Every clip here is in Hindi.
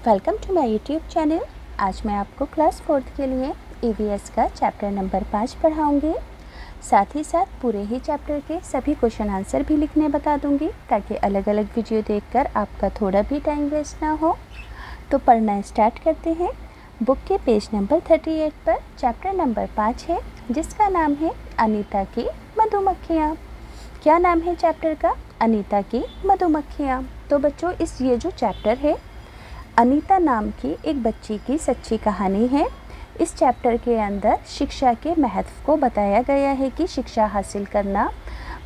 Welcome to my YouTube channel. आज मैं आपको क्लास 4th के लिए ईवीएस का चैप्टर नंबर 5 पढ़ाऊँगी। साथ ही साथ पूरे ही चैप्टर के सभी क्वेश्चन आंसर भी लिखने बता दूँगी, ताकि अलग अलग वीडियो देखकर आपका थोड़ा भी टाइम वेस्ट ना हो। तो पढ़ना स्टार्ट करते हैं। बुक के पेज नंबर 38 पर चैप्टर नंबर 5 है, जिसका नाम है अनीता की मधुमक्खियाँ। क्या नाम है चैप्टर का? अनीता की मधुमक्खियाँ। तो बच्चों, ये जो चैप्टर है, अनीता नाम की एक बच्ची की सच्ची कहानी है। इस चैप्टर के अंदर शिक्षा के महत्व को बताया गया है कि शिक्षा हासिल करना,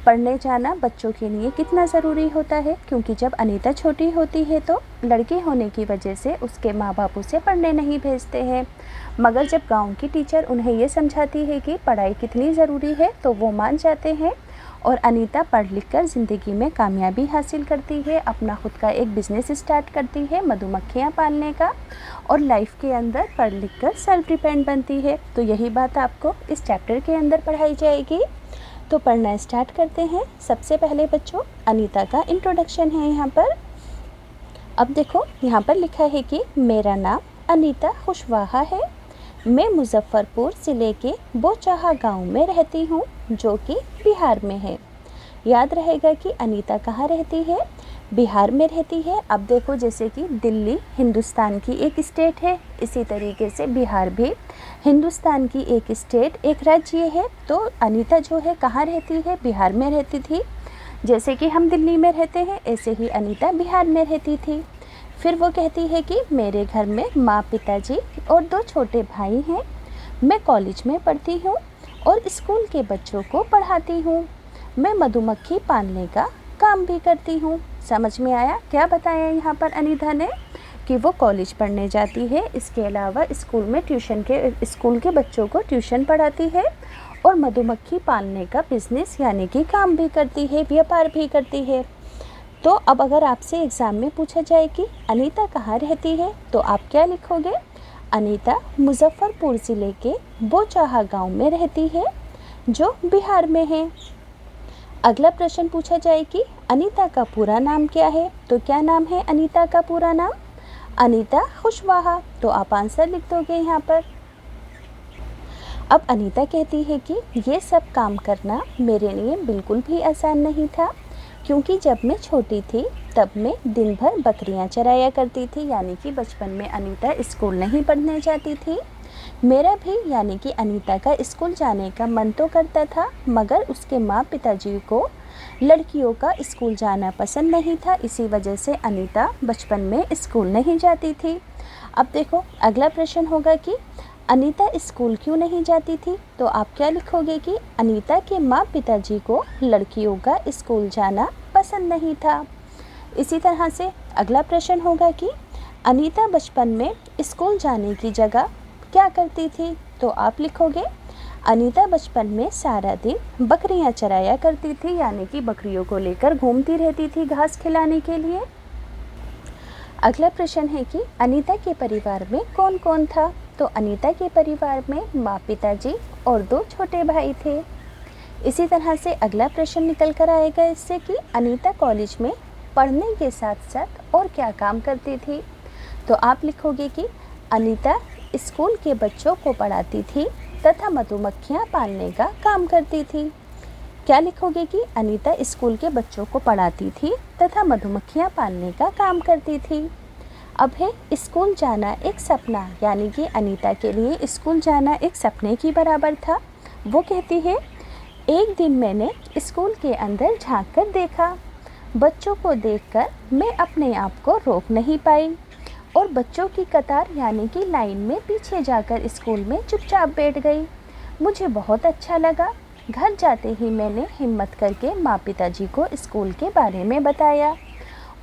पढ़ने जाना बच्चों के लिए कितना ज़रूरी होता है। क्योंकि जब अनीता छोटी होती है तो लड़की होने की वजह से उसके माँ बाप उसे पढ़ने नहीं भेजते हैं, मगर जब गांव की टीचर उन्हें ये समझाती है कि पढ़ाई कितनी ज़रूरी है तो वो मान जाते हैं और अनीता पढ़ लिख कर ज़िंदगी में कामयाबी हासिल करती है, अपना खुद का एक बिज़नेस स्टार्ट करती है मधुमक्खियाँ पालने का, और लाइफ के अंदर पढ़ लिख कर सेल्फ डिपेंड बनती है। तो यही बात आपको इस चैप्टर के अंदर पढ़ाई जाएगी। तो पढ़ना स्टार्ट करते हैं। सबसे पहले बच्चों, अनीता का इंट्रोडक्शन है यहाँ पर। अब देखो, यहाँ पर लिखा है कि मेरा नाम अनीता खुशवाहा है। मैं मुजफ्फरपुर ज़िले के बोचाहा गांव में रहती हूँ, जो कि बिहार में है। याद रहेगा कि अनीता कहाँ रहती है? बिहार में रहती है। अब देखो, जैसे कि दिल्ली हिंदुस्तान की एक स्टेट है, इसी तरीके से बिहार भी हिंदुस्तान की एक स्टेट, एक राज्य है। तो अनीता जो है कहाँ रहती है? बिहार में रहती थी। जैसे कि हम दिल्ली में रहते हैं, ऐसे ही अनीता बिहार में रहती थी। फिर वो कहती है कि मेरे घर में माँ, पिताजी और 2 छोटे भाई हैं। मैं कॉलेज में पढ़ती हूँ और स्कूल के बच्चों को पढ़ाती हूँ। मैं मधुमक्खी पालने का काम भी करती हूँ। समझ में आया क्या बताया यहाँ पर अनीता ने? कि वो कॉलेज पढ़ने जाती है, इसके अलावा स्कूल में स्कूल के बच्चों को ट्यूशन पढ़ाती है और मधुमक्खी पालने का बिजनेस यानी कि काम भी करती है, व्यापार भी करती है। तो अब अगर आपसे एग्ज़ाम में पूछा जाए कि अनीता कहाँ रहती है, तो आप क्या लिखोगे? अनीता मुजफ्फरपुर ज़िले के बोचाहा गांव में रहती है, जो बिहार में है। अगला प्रश्न पूछा जाए कि अनीता का पूरा नाम क्या है, तो क्या नाम है अनीता का पूरा नाम? अनीता खुशवाहा। तो आप आंसर लिख दोगे यहाँ पर। अब अनीता कहती है कि ये सब काम करना मेरे लिए बिल्कुल भी आसान नहीं था, क्योंकि जब मैं छोटी थी तब मैं दिन भर बकरियां चराया करती थी। यानी कि बचपन में अनीता स्कूल नहीं पढ़ने जाती थी। मेरा भी यानी कि अनीता का स्कूल जाने का मन तो करता था, मगर उसके माँ पिताजी को लड़कियों का स्कूल जाना पसंद नहीं था। इसी वजह से अनीता बचपन में स्कूल नहीं जाती थी। अब देखो, अगला प्रश्न होगा कि अनीता स्कूल क्यों नहीं जाती थी, तो आप क्या लिखोगे कि अनीता के माँ पिताजी को लड़कियों का स्कूल जाना पसंद नहीं था। इसी तरह से अगला प्रश्न होगा कि अनीता बचपन में स्कूल जाने की जगह क्या करती थी, तो आप लिखोगे अनीता बचपन में सारा दिन बकरियां चराया करती थी। यानी कि बकरियों को लेकर घूमती रहती थी घास खिलाने के लिए। अगला प्रश्न है कि अनीता के परिवार में कौन कौन था, तो अनीता के परिवार में माँ, पिताजी और 2 छोटे भाई थे। इसी तरह से अगला प्रश्न निकल कर आएगा इससे कि अनीता कॉलेज में पढ़ने के साथ साथ और क्या काम करती थी, तो आप लिखोगे कि अनीता स्कूल के बच्चों को पढ़ाती थी तथा मधुमक्खियाँ पालने का काम करती थी। क्या लिखोगे कि अनीता स्कूल के बच्चों को पढ़ाती थी तथा मधुमक्खियाँ पालने का काम करती थी। अब है स्कूल जाना एक सपना, यानी कि अनीता के लिए स्कूल जाना एक सपने की बराबर था। वो कहती है, एक दिन मैंने स्कूल के अंदर झांक कर देखा। बच्चों को देखकर मैं अपने आप को रोक नहीं पाई और बच्चों की कतार यानी कि लाइन में पीछे जाकर स्कूल में चुपचाप बैठ गई। मुझे बहुत अच्छा लगा। घर जाते ही मैंने हिम्मत करके माँ पिताजी को स्कूल के बारे में बताया।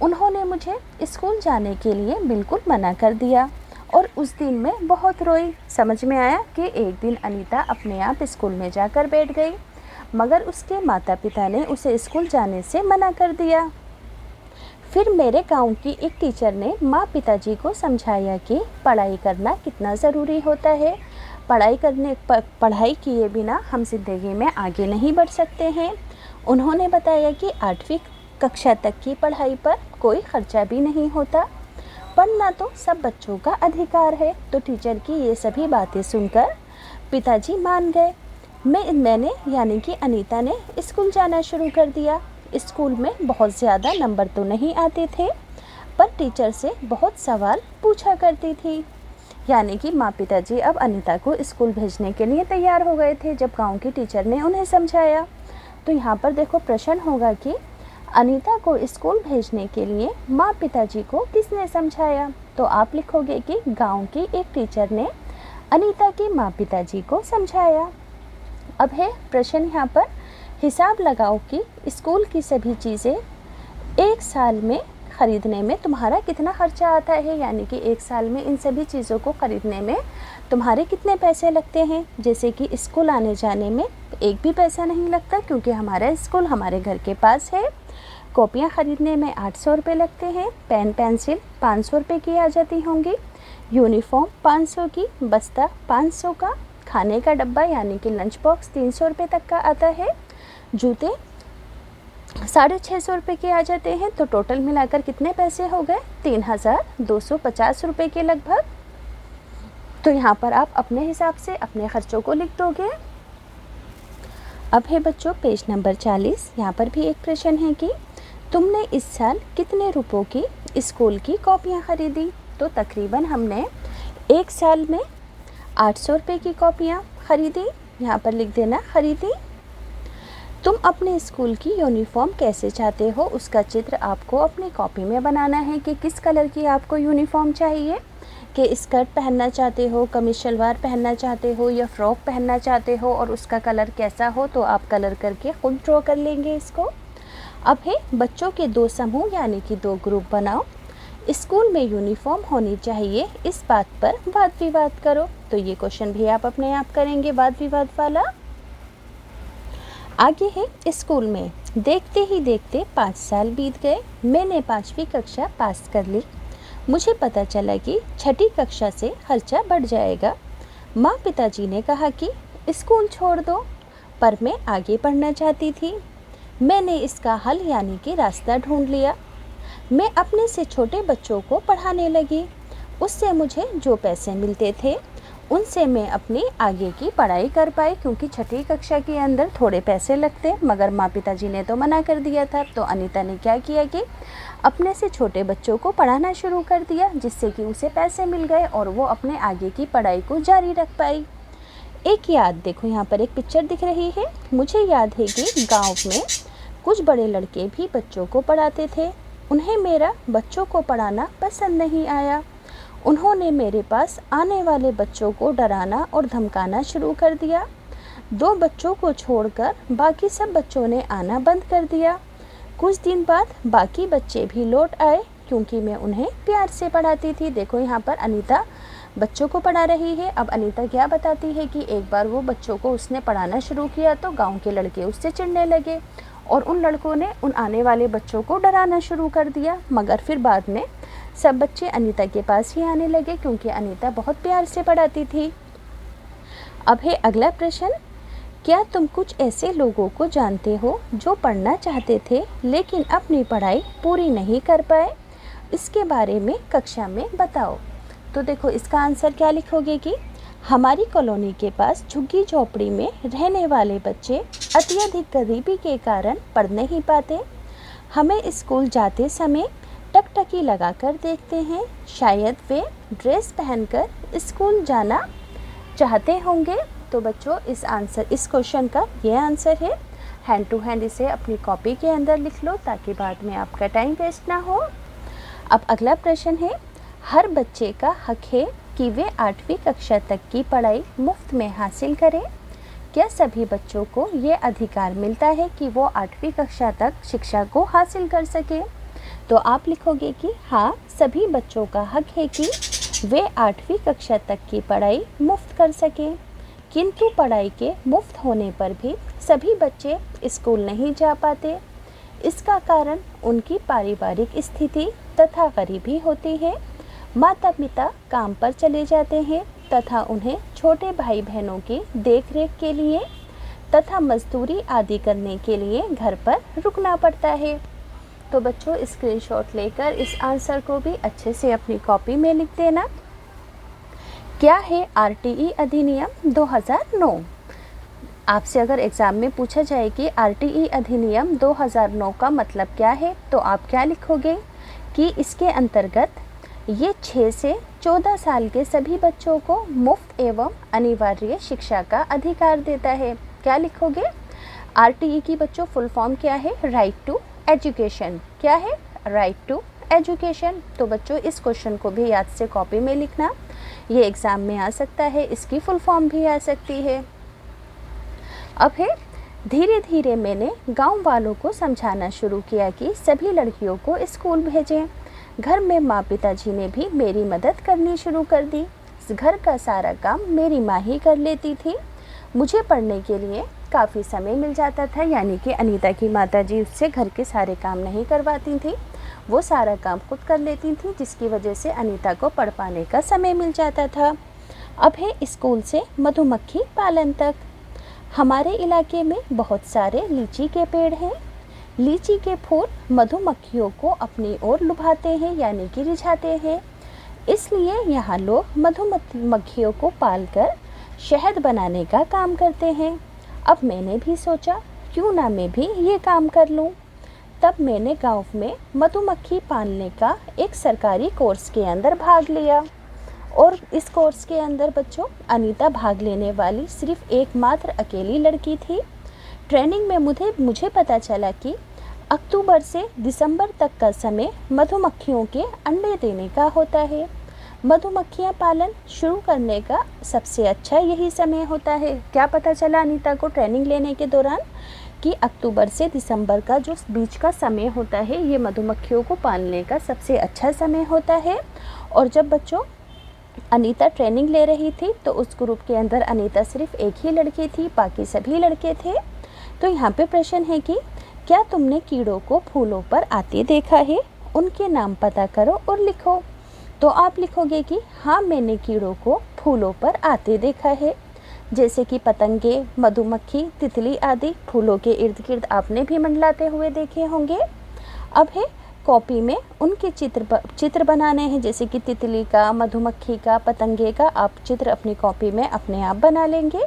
उन्होंने मुझे स्कूल जाने के लिए बिल्कुल मना कर दिया और उस दिन मैं बहुत रोई। समझ में आया कि एक दिन अनीता अपने आप स्कूल में जाकर बैठ गई, मगर उसके माता पिता ने उसे स्कूल जाने से मना कर दिया। फिर मेरे गांव की एक टीचर ने माँ पिताजी को समझाया कि पढ़ाई करना कितना ज़रूरी होता है। पढ़ाई किए बिना हम जिंदगी में आगे नहीं बढ़ सकते हैं। उन्होंने बताया कि 8वीं कक्षा तक की पढ़ाई पर कोई ख़र्चा भी नहीं होता। पढ़ना तो सब बच्चों का अधिकार है। तो टीचर की ये सभी बातें सुनकर पिताजी मान गए। मैंने यानी कि अनीता ने स्कूल जाना शुरू कर दिया। स्कूल में बहुत ज़्यादा नंबर तो नहीं आते थे, पर टीचर से बहुत सवाल पूछा करती थी। यानी कि माँ पिताजी अब अनीता को स्कूल भेजने के लिए तैयार हो गए थे जब गांव की टीचर ने उन्हें समझाया। तो यहाँ पर देखो प्रश्न होगा कि अनीता को स्कूल भेजने के लिए माँ पिताजी को किसने समझाया। तो आप लिखोगे कि गांव की एक टीचर ने अनीता के माँ पिताजी को समझाया। अब है प्रश्न यहाँ पर, हिसाब लगाओ कि स्कूल की सभी चीज़ें एक साल में ख़रीदने में तुम्हारा कितना खर्चा आता है। यानी कि एक साल में इन सभी चीज़ों को ख़रीदने में तुम्हारे कितने पैसे लगते हैं। जैसे कि स्कूल आने जाने में एक भी पैसा नहीं लगता क्योंकि हमारा स्कूल हमारे घर के पास है। कॉपियाँ ख़रीदने में 800 रुपये लगते हैं, पेन पेंसिल 500 रुपये की आ जाती होंगी, यूनिफॉर्म 500 की, बस्ता 500 का, खाने का डब्बा यानी कि लंच बॉक्स 300 रुपये तक का आता है, जूते 650 रुपये के आ जाते हैं। तो टोटल मिलाकर कितने पैसे हो गए, 3250 रुपये के लगभग। तो यहाँ पर आप अपने हिसाब से अपने खर्चों को लिख दोगे। अब है बच्चों पेज नंबर 40। यहाँ पर भी एक प्रश्न है कि तुमने इस साल कितने रुपयों की स्कूल की कॉपियाँ ख़रीदी। तो तकरीबन हमने एक साल में 800 रुपये की कॉपियाँ ख़रीदी। यहाँ पर लिख देना ख़रीदी। तुम अपने स्कूल की यूनिफॉर्म कैसे चाहते हो, उसका चित्र आपको अपनी कॉपी में बनाना है कि किस कलर की आपको यूनिफॉर्म चाहिए, कि स्कर्ट पहनना चाहते हो, कमीज शलवार पहनना चाहते हो या फ्रॉक पहनना चाहते हो और उसका कलर कैसा हो। तो आप कलर करके खुद ड्रॉ कर लेंगे इसको। अब है बच्चों के 2 समूह यानी कि 2 ग्रुप बनाओ। स्कूल में यूनिफॉर्म होनी चाहिए, इस बात पर वाद विवाद करो। तो ये क्वेश्चन भी आप अपने आप करेंगे वाद विवाद वाला। आगे है स्कूल में देखते ही देखते 5 साल बीत गए। मैंने 5वीं कक्षा पास कर ली। मुझे पता चला कि 6ठी कक्षा से खर्चा बढ़ जाएगा। माँ पिताजी ने कहा कि स्कूल छोड़ दो, पर मैं आगे पढ़ना चाहती थी। मैंने इसका हल यानी कि रास्ता ढूंढ लिया। मैं अपने से छोटे बच्चों को पढ़ाने लगी। उससे मुझे जो पैसे मिलते थे उनसे मैं अपनी आगे की पढ़ाई कर पाई, क्योंकि 6ठी कक्षा के अंदर थोड़े पैसे लगते, मगर माँ पिताजी ने तो मना कर दिया था। तो अनीता ने क्या किया कि अपने से छोटे बच्चों को पढ़ाना शुरू कर दिया, जिससे कि उसे पैसे मिल गए और वो अपने आगे की पढ़ाई को जारी रख पाई। एक याद देखो, यहाँ पर एक पिक्चर दिख रही है। मुझे याद है कि गाँव में कुछ बड़े लड़के भी बच्चों को पढ़ाते थे। उन्हें मेरा बच्चों को पढ़ाना पसंद नहीं आया। उन्होंने मेरे पास आने वाले बच्चों को डराना और धमकाना शुरू कर दिया। 2 बच्चों को छोड़कर बाकी सब बच्चों ने आना बंद कर दिया। कुछ दिन बाद बाकी बच्चे भी लौट आए, क्योंकि मैं उन्हें प्यार से पढ़ाती थी। देखो यहाँ पर अनीता बच्चों को पढ़ा रही है। अब अनीता क्या बताती है कि एक बार वो बच्चों को उसने पढ़ाना शुरू किया तो गाँव के लड़के उससे चिढ़ने लगे और उन लड़कों ने उन आने वाले बच्चों को डराना शुरू कर दिया। मगर फिर बाद में सब बच्चे अनीता के पास ही आने लगे, क्योंकि अनीता बहुत प्यार से पढ़ाती थी। अब है अगला प्रश्न, क्या तुम कुछ ऐसे लोगों को जानते हो जो पढ़ना चाहते थे लेकिन अपनी पढ़ाई पूरी नहीं कर पाए? इसके बारे में कक्षा में बताओ। तो देखो इसका आंसर क्या लिखोगे कि हमारी कॉलोनी के पास झुग्गी झोपड़ी में रहने वाले बच्चे अत्यधिक गरीबी के कारण पढ़ नहीं पाते। हमें स्कूल जाते समय टकटकी लगाकर देखते हैं। शायद वे ड्रेस पहनकर स्कूल जाना चाहते होंगे। तो बच्चों इस क्वेश्चन का ये आंसर है। हैंड टू हैंड इसे अपनी कॉपी के अंदर लिख लो ताकि बाद में आपका टाइम वेस्ट ना हो। अब अगला प्रश्न है, हर बच्चे का हक है कि वे 8वीं कक्षा तक की पढ़ाई मुफ्त में हासिल करें। क्या सभी बच्चों को ये अधिकार मिलता है कि वो 8वीं कक्षा तक शिक्षा को हासिल कर सकें? तो आप लिखोगे कि हाँ, सभी बच्चों का हक है कि वे 8वीं कक्षा तक की पढ़ाई मुफ्त कर सकें। किंतु पढ़ाई के मुफ्त होने पर भी सभी बच्चे स्कूल नहीं जा पाते। इसका कारण उनकी पारिवारिक स्थिति तथा गरीबी होती है। माता पिता काम पर चले जाते हैं तथा उन्हें छोटे भाई बहनों की देखरेख के लिए तथा मजदूरी आदि करने के लिए घर पर रुकना पड़ता है। तो बच्चों स्क्रीनशॉट लेकर इस आंसर को भी अच्छे से अपनी कॉपी में लिख देना। क्या है आरटीई अधिनियम 2009? आपसे अगर एग्ज़ाम में पूछा जाए कि आरटीई अधिनियम 2009 का मतलब क्या है, तो आप क्या लिखोगे कि इसके अंतर्गत ये 6 से 14 साल के सभी बच्चों को मुफ्त एवं अनिवार्य शिक्षा का अधिकार देता है। क्या लिखोगे? आरटीई की बच्चों फुल फॉर्म क्या है? Right to education. क्या है? Right to education. तो बच्चों इस क्वेश्चन को भी याद से कॉपी में लिखना, ये एग्ज़ाम में आ सकता है, इसकी फुल फॉर्म भी आ सकती है। अब है धीरे धीरे मैंने गांव वालों को समझाना शुरू किया कि सभी लड़कियों को स्कूल भेजें। घर में माँ पिताजी ने भी मेरी मदद करनी शुरू कर दी। घर का सारा काम मेरी माँ ही कर लेती थी। मुझे पढ़ने के लिए काफ़ी समय मिल जाता था, यानी कि अनीता की माताजी उससे घर के सारे काम नहीं करवाती थी, वो सारा काम खुद कर लेती थी, जिसकी वजह से अनीता को पढ़ पाने का समय मिल जाता था। अब है स्कूल से मधुमक्खी पालन तक। हमारे इलाके में बहुत सारे लीची के पेड़ हैं। लीची के फूल मधुमक्खियों को अपनी ओर लुभाते हैं, यानी कि रिझाते हैं। इसलिए यहाँ लोग मधुमक्खियों को पालकर शहद बनाने का काम करते हैं। अब मैंने भी सोचा क्यों ना मैं भी ये काम कर लूँ। तब मैंने गांव में मधुमक्खी पालने का एक सरकारी कोर्स के अंदर भाग लिया, और इस कोर्स के अंदर बच्चों अनीता भाग लेने वाली सिर्फ एकमात्र अकेली लड़की थी। ट्रेनिंग में मुझे पता चला कि अक्टूबर से दिसंबर तक का समय मधुमक्खियों के अंडे देने का होता है। मधुमक्खियां पालन शुरू करने का सबसे अच्छा यही समय होता है। क्या पता चला अनीता को ट्रेनिंग लेने के दौरान? कि अक्टूबर से दिसंबर का जो बीच का समय होता है, ये मधुमक्खियों को पालने का सबसे अच्छा समय होता है। और जब बच्चों अनीता ट्रेनिंग ले रही थी तो उस ग्रुप के अंदर अनीता सिर्फ एक ही लड़की थी, बाकी सभी लड़के थे। तो यहाँ पे प्रश्न है कि क्या तुमने कीड़ों को फूलों पर आते देखा है? उनके नाम पता करो और लिखो। तो आप लिखोगे कि हाँ, मैंने कीड़ों को फूलों पर आते देखा है, जैसे कि पतंगे, मधुमक्खी, तितली आदि फूलों के इर्द गिर्द आपने भी मंडलाते हुए देखे होंगे। अब है कॉपी में उनके चित्र बनाने हैं, जैसे कि तितली का, मधुमक्खी का, पतंगे का आप चित्र अपनी कॉपी में अपने आप बना लेंगे।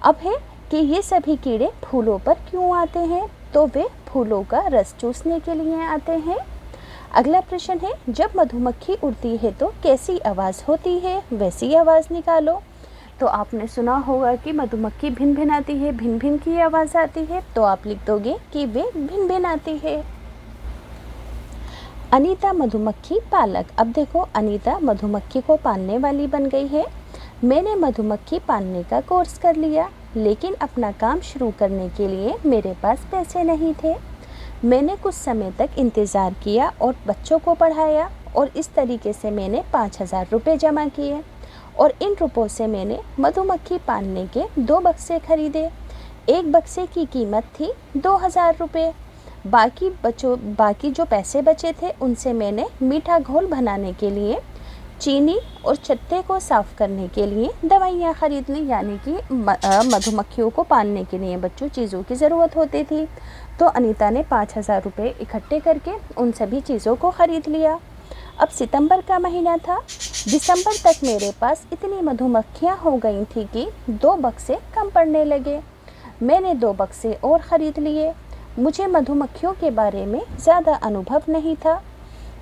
अब है कि ये सभी कीड़े फूलों पर क्यों आते हैं? तो वे फूलों का रस चूसने के लिए आते हैं। अगला प्रश्न है, जब मधुमक्खी उड़ती है तो कैसी आवाज़ होती है? वैसी आवाज़ निकालो। तो आपने सुना होगा कि मधुमक्खी भिन भिन आती है, भिन भिन की आवाज़ आती है, तो आप लिख दोगे कि वे भिन भिन आती है। अनीता मधुमक्खी पालक। अब देखो अनीता मधुमक्खी को पालने वाली बन गई है। मैंने मधुमक्खी पालने का कोर्स कर लिया, लेकिन अपना काम शुरू करने के लिए मेरे पास पैसे नहीं थे। मैंने कुछ समय तक इंतज़ार किया और बच्चों को पढ़ाया, और इस तरीके से मैंने 5,000 रुपये जमा किए, और इन रुपयों से मैंने मधुमक्खी पालने के 2 बक्से खरीदे। एक बक्से की कीमत थी 2,000 रुपये। बाकी जो पैसे बचे थे उनसे मैंने मीठा घोल बनाने के लिए, चीनी और छत्ते को साफ़ करने के लिए दवाइयाँ खरीद ली, यानी कि मधुमक्खियों को पालने के लिए बच्चों चीज़ों की ज़रूरत होती थी। तो अनीता ने 5,000 रुपये इकट्ठे करके उन सभी चीज़ों को ख़रीद लिया। अब सितंबर का महीना था। दिसंबर तक मेरे पास इतनी मधुमक्खियाँ हो गई थी कि 2 बक्से कम पड़ने लगे। मैंने 2 बक्से और ख़रीद लिए। मुझे मधुमक्खियों के बारे में ज़्यादा अनुभव नहीं था।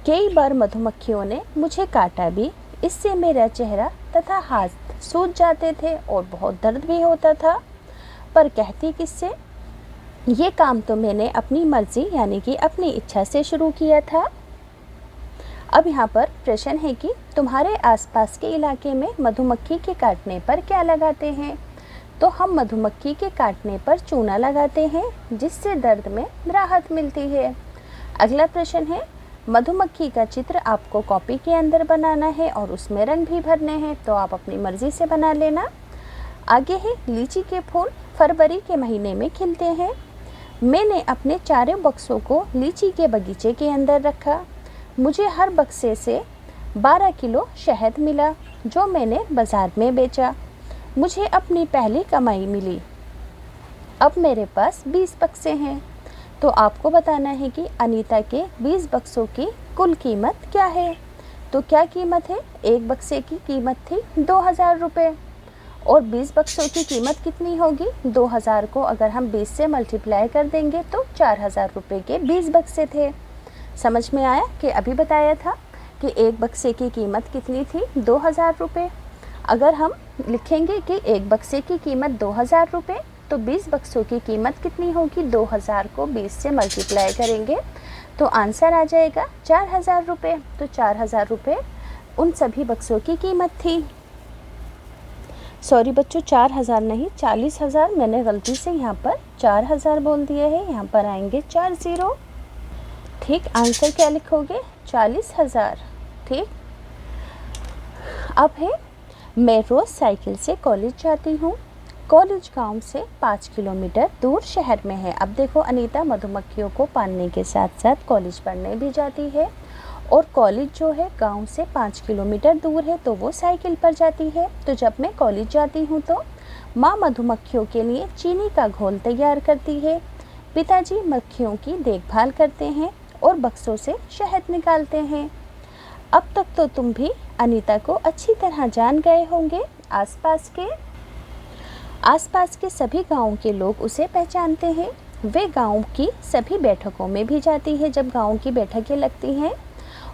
कई बार मधुमक्खियों ने मुझे काटा भी। इससे मेरा चेहरा तथा हाथ सूज जाते थे और बहुत दर्द भी होता था। पर कहती किससे? ये काम तो मैंने अपनी मर्ज़ी यानी कि अपनी इच्छा से शुरू किया था। अब यहाँ पर प्रश्न है कि तुम्हारे आसपास के इलाके में मधुमक्खी के काटने पर क्या लगाते हैं? तो हम मधुमक्खी के काटने पर चूना लगाते हैं, जिससे दर्द में राहत मिलती है। अगला प्रश्न है, मधुमक्खी का चित्र आपको कॉपी के अंदर बनाना है और उसमें रंग भी भरने हैं, तो आप अपनी मर्ज़ी से बना लेना। आगे है, लीची के फूल फरवरी के महीने में खिलते हैं। मैंने अपने 4 बक्सों को लीची के बगीचे के अंदर रखा। मुझे हर बक्से से 12 किलो शहद मिला, जो मैंने बाज़ार में बेचा। मुझे अपनी पहली कमाई मिली। अब मेरे पास 20 बक्से हैं। तो आपको बताना है कि अनीता के 20 बक्सों की कुल कीमत क्या है। तो क्या कीमत है, एक बक्से की कीमत थी 2000 रुपये और 20 बक्सों की कीमत कितनी होगी, 2000 को अगर हम 20 से मल्टीप्लाई कर देंगे तो 4000 रुपये के 20 बक्से थे। समझ में आया कि अभी बताया था कि एक बक्से की कीमत कितनी थी, 2000 रुपये। अगर हम लिखेंगे कि एक बक्से की कीमत 2000 रुपये तो 20 बक्सों की कीमत कितनी होगी, 2000 को 20 से मल्टीप्लाई करेंगे तो आंसर आ जाएगा 4000 रुपये। तो 4000 रुपये उन सभी बक्सों की कीमत थी। सॉरी बच्चों, 4000 नहीं 40,000, मैंने गलती से यहाँ पर 4000 बोल दिया है, यहाँ पर आएंगे 40। ठीक, आंसर क्या लिखोगे, 40,000। ठीक, अब है मैं रोज़ साइकिल से कॉलेज जाती हूँ। कॉलेज गांव से 5 किलोमीटर दूर शहर में है। अब देखो अनीता मधुमक्खियों को पालने के साथ साथ कॉलेज पढ़ने भी जाती है और कॉलेज जो है गांव से 5 किलोमीटर दूर है तो वो साइकिल पर जाती है। तो जब मैं कॉलेज जाती हूँ तो माँ मधुमक्खियों के लिए चीनी का घोल तैयार करती है, पिताजी मक्खियों की देखभाल करते हैं और बक्सों से शहद निकालते हैं। अब तक तो तुम भी अनीता को अच्छी तरह जान गए होंगे। आसपास के सभी गाँव के लोग उसे पहचानते हैं। वे गाँव की सभी बैठकों में भी जाती है जब गाँव की बैठकें लगती हैं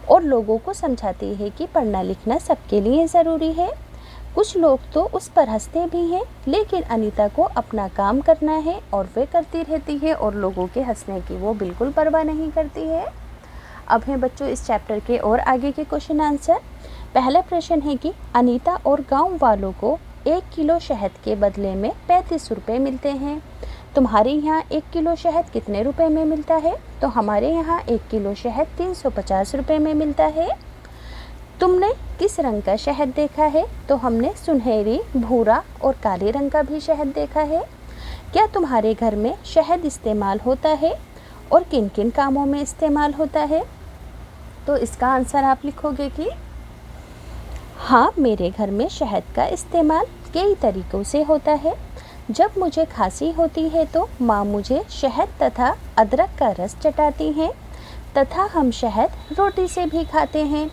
और लोगों को समझाती है कि पढ़ना लिखना सबके लिए ज़रूरी है। कुछ लोग तो उस पर हंसते भी हैं, लेकिन अनीता को अपना काम करना है और वे करती रहती है और लोगों के हंसने की वो बिल्कुल परवाह नहीं करती है। अब हैं बच्चों इस चैप्टर के और आगे के क्वेश्चन आंसर। पहला प्रश्न है कि अनीता और गांव वालों को 1 किलो शहद के बदले में 35 रुपये मिलते हैं। तुम्हारे यहाँ 1 किलो शहद कितने रुपए में मिलता है? तो हमारे यहाँ 1 किलो शहद 350 रुपये में मिलता है। तुमने किस रंग का शहद देखा है? तो हमने सुनहरी, भूरा और काले रंग का भी शहद देखा है। क्या तुम्हारे घर में शहद इस्तेमाल होता है और किन किन कामों में इस्तेमाल होता है? तो इसका आंसर आप लिखोगे कि हाँ, मेरे घर में शहद का इस्तेमाल कई तरीक़ों से होता है। जब मुझे खांसी होती है तो माँ मुझे शहद तथा अदरक का रस चटाती हैं तथा हम शहद रोटी से भी खाते हैं।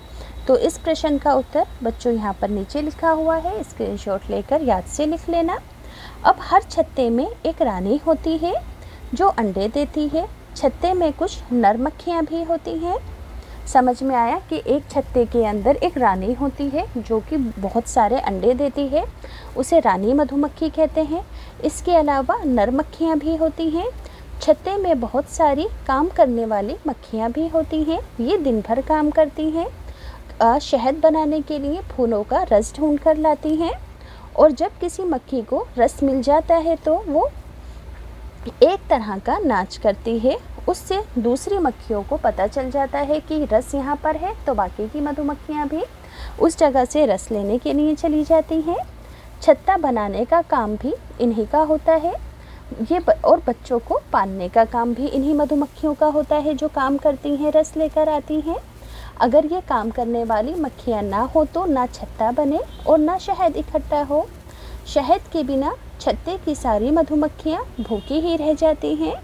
तो इस प्रश्न का उत्तर बच्चों यहाँ पर नीचे लिखा हुआ है, स्क्रीनशॉट लेकर याद से लिख लेना। अब हर छत्ते में एक रानी होती है जो अंडे देती है। छत्ते में कुछ नर मक्खियाँ भी होती हैं। समझ में आया कि एक छत्ते के अंदर एक रानी होती है जो कि बहुत सारे अंडे देती है, उसे रानी मधुमक्खी कहते हैं। इसके अलावा नर मक्खियाँ भी होती हैं। छत्ते में बहुत सारी काम करने वाली मक्खियाँ भी होती हैं। ये दिन भर काम करती हैं, शहद बनाने के लिए फूलों का रस ढूंढ कर लाती हैं और जब किसी मक्खी को रस मिल जाता है तो वो एक तरह का नाच करती है। उससे दूसरी मक्खियों को पता चल जाता है कि रस यहाँ पर है, तो बाकी की मधुमक्खियाँ भी उस जगह से रस लेने के लिए चली जाती हैं। छत्ता बनाने का काम भी इन्हीं का होता है। और बच्चों को पालने का काम भी इन्हीं मधुमक्खियों का होता है जो काम करती हैं, रस लेकर आती हैं। अगर ये काम करने वाली मक्खियाँ ना हो तो ना छत्ता बने और ना शहद इकट्ठा हो। शहद के बिना छत्ते की सारी मधुमक्खियाँ भूखी ही रह जाती हैं।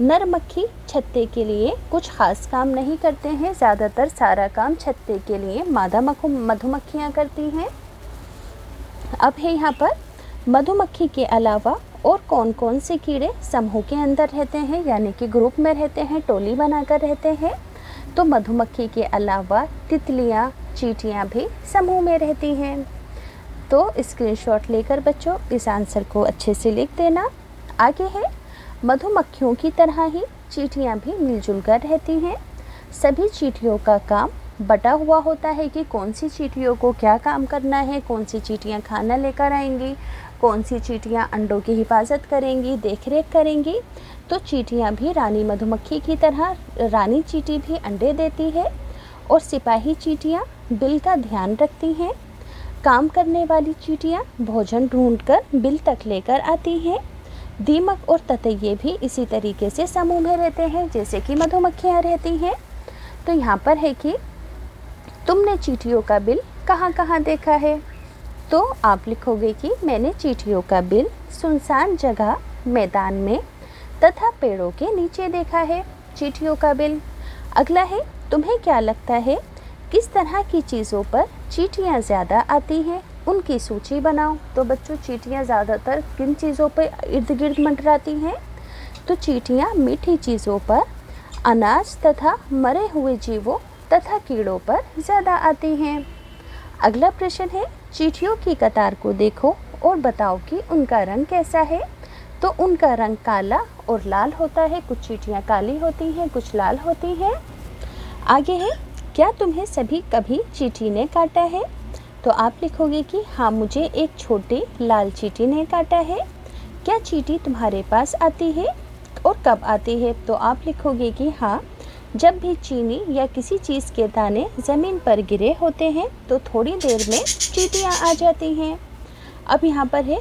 नर मक्खी छत्ते के लिए कुछ ख़ास काम नहीं करते हैं, ज़्यादातर सारा काम छत्ते के लिए मादा मधुमक्खियाँ करती हैं। अब है यहाँ पर मधुमक्खी के अलावा और कौन कौन से कीड़े समूह के अंदर रहते हैं, यानी कि ग्रुप में रहते हैं, टोली बनाकर रहते हैं। तो मधुमक्खी के अलावा तितलियाँ, चींटियाँ भी समूह में रहती हैं। तो स्क्रीनशॉट लेकर बच्चों इस आंसर को अच्छे से लिख देना। आगे है मधुमक्खियों की तरह ही चींटियाँ भी मिलजुल कर रहती हैं। सभी चींटियों का काम बटा हुआ होता है कि कौन सी चींटियों को क्या काम करना है, कौन सी चींटियाँ खाना लेकर आएंगी, कौन सी चींटियाँ अंडों की हिफाजत करेंगी, देखरेख करेंगी। तो चींटियाँ भी रानी मधुमक्खी की तरह, रानी चींटी भी अंडे देती है और सिपाही चींटियाँ बिल का ध्यान रखती हैं। काम करने वाली चींटियाँ भोजन ढूंढकर बिल तक लेकर आती हैं। दीमक और ततैये भी इसी तरीके से समूह में रहते हैं जैसे कि मधुमक्खियाँ रहती हैं। तो यहाँ पर है कि तुमने चींटियों का बिल कहाँ कहाँ देखा है? तो आप लिखोगे कि मैंने चींटियों का बिल सुनसान जगह, मैदान में, तथा पेड़ों के नीचे देखा है चींटियों का बिल। अगला है, तुम्हें क्या लगता है किस तरह की चीज़ों पर चींटियाँ ज़्यादा आती हैं? उनकी सूची बनाओ। तो बच्चों, चींटियाँ ज़्यादातर किन चीज़ों पर इर्द गिर्द मंडराती हैं? तो चींटियाँ मीठी चीज़ों पर, अनाज तथा मरे हुए जीवों तथा कीड़ों पर ज़्यादा आती हैं। अगला प्रश्न है, चींटियों की कतार को देखो और बताओ कि उनका रंग कैसा है? तो उनका रंग काला और लाल होता है। कुछ चींटियाँ काली होती हैं, कुछ लाल होती हैं। आगे है, क्या तुम्हें सभी कभी चींटी ने काटा है? तो आप लिखोगे कि हाँ, मुझे एक छोटी लाल चींटी ने काटा है। क्या चींटी तुम्हारे पास आती है और कब आती है? तो आप लिखोगे कि हाँ, जब भी चीनी या किसी चीज़ के दाने ज़मीन पर गिरे होते हैं तो थोड़ी देर में चींटियाँ आ जाती हैं। अब यहाँ पर है,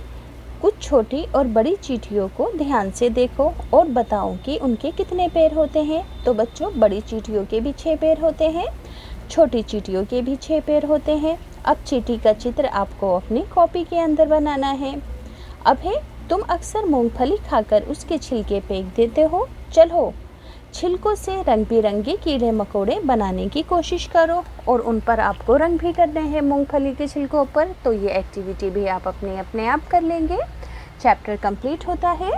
कुछ छोटी और बड़ी चींटियों को ध्यान से देखो और बताओ कि उनके कितने पैर होते हैं। तो बच्चों, बड़ी चींटियों के भी 6 पैर होते हैं, छोटी चींटियों के भी 6 पैर होते हैं। अब चींटी का चित्र आपको अपनी कॉपी के अंदर बनाना है। अब है, तुम अक्सर मूंगफली खाकर उसके छिलके फेंक देते हो। चलो, छिलकों से रंग बिरंगे कीड़े मकोड़े बनाने की कोशिश करो और उन पर आपको रंग भी करने हैं मूंगफली के छिलकों पर। तो ये एक्टिविटी भी आप अपने आप कर लेंगे। चैप्टर कंप्लीट होता है।